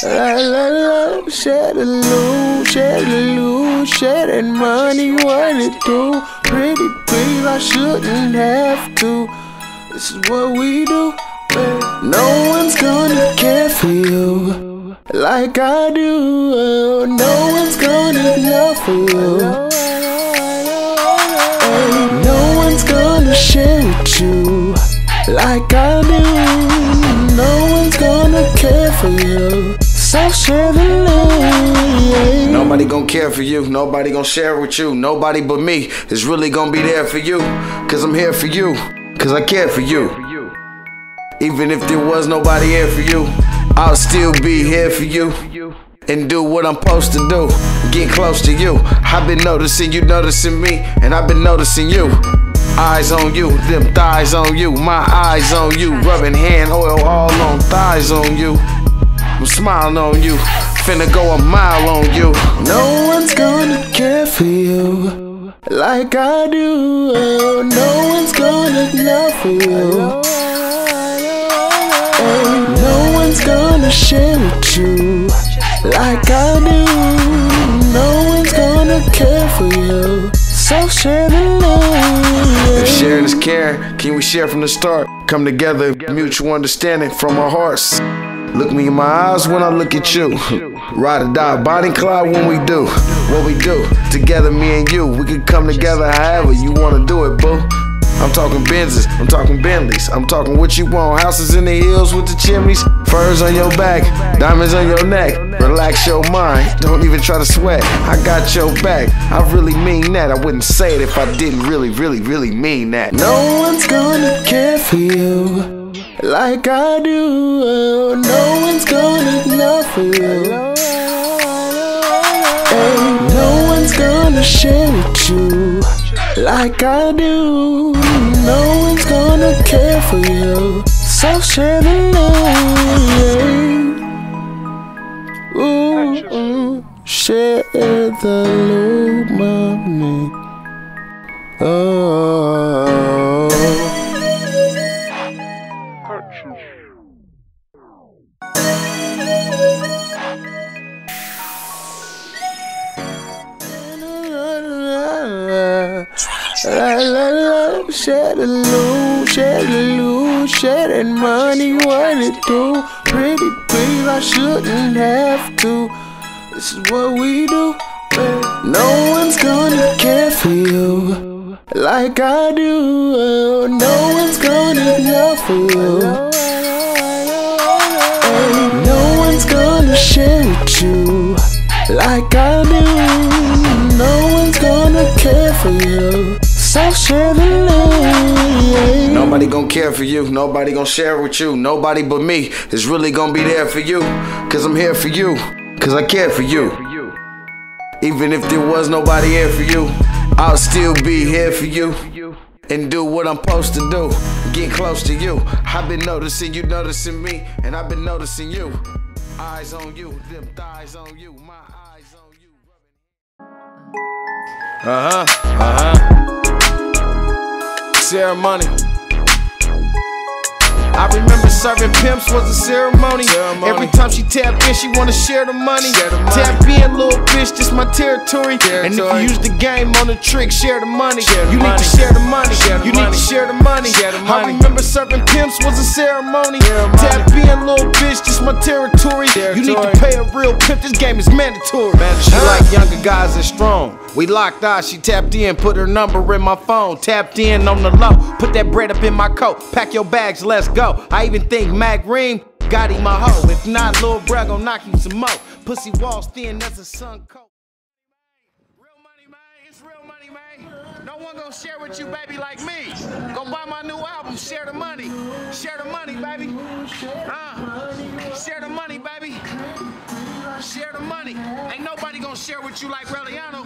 La la la, share the loot, share the loot, share that money, what it do? Pretty please, I shouldn't have to. This is what we do. No one's gonna care for you like I do. No one's gonna love for you. No one's gonna share with you like I do. No one's gonna care for you, so share the loot. Nobody gonna care for you, nobody gonna share with you. Nobody but me is really gonna be there for you. Cause I'm here for you, cause I care for you. Even if there was nobody here for you, I'll still be here for you and do what I'm supposed to do. Get close to you. I've been noticing you noticing me, and I've been noticing you. Eyes on you, them thighs on you, my eyes on you. Rubbing hand oil all on thighs on you. I'm smiling on you, finna go a mile on you. No one's gonna care for you like I do. No one's gonna love for you. No one's gonna share with you like I do. No one's gonna care for you, so share the loot. If sharing is caring, can we share from the start? Come together, mutual understanding from our hearts. Look me in my eyes when I look at you. Ride or die, body cloud when we do what we do. Together, me and you, we can come together however you wanna do it, boo. I'm talking Benzes, I'm talking Bentleys, I'm talking what you want. Houses in the hills with the chimneys, furs on your back, diamonds on your neck. Relax your mind, don't even try to sweat. I got your back, I really mean that. I wouldn't say it if I didn't really mean that. No one's gonna care for you like I do. No one's gonna love for you. No one's gonna share with you like I do. No one's gonna care for you, so share the loot. Ooh, share the loot, mommy. Oh. La la la, share the loot, share the loot, share that money, what it do? Pretty please, I shouldn't have to. This is what we do. No one's gonna care for you like I do. No one's gonna love for you. No one's gonna share with you like I do. No one's gonna care for you, so share the loot. Nobody gonna care for you, nobody gonna share with you. Nobody but me is really gonna be there for you. Cause I'm here for you, cause I care for you. Even if there was nobody here for you, I'll still be here for you and do what I'm supposed to do. Get close to you. I've been noticing you noticing me, and I've been noticing you. Eyes on you, them thighs on you, my eyes on you. Ceremony. I remember serving pimps was a ceremony. Every time she tapped in, she wanna share the money. Tap in, little bitch, this my territory. And if you use the game on the trick, share the money. You need to share the money. You need to share the money. I remember serving pimps was a ceremony. Tap in, little bitch, this my territory. You need to pay a real pimp, this game is mandatory. She like younger guys and strong. We locked eyes, she tapped in, put her number in my phone. Tapped in on the low, put that bread up in my coat. Pack your bags, let's go. I even think Mac Ream got him my hoe. If not, Lil Brad gon' knock you some more. Pussy walls thin as a sun coat. Real money, man. It's real money, man. No one gon' share with you, baby, like me. Go buy my new album. Share the money. Share the money, baby. Share the money, baby. Share the money. Ain't nobody gonna share with you like Reliano.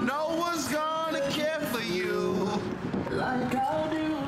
No one's gonna care for you like I do.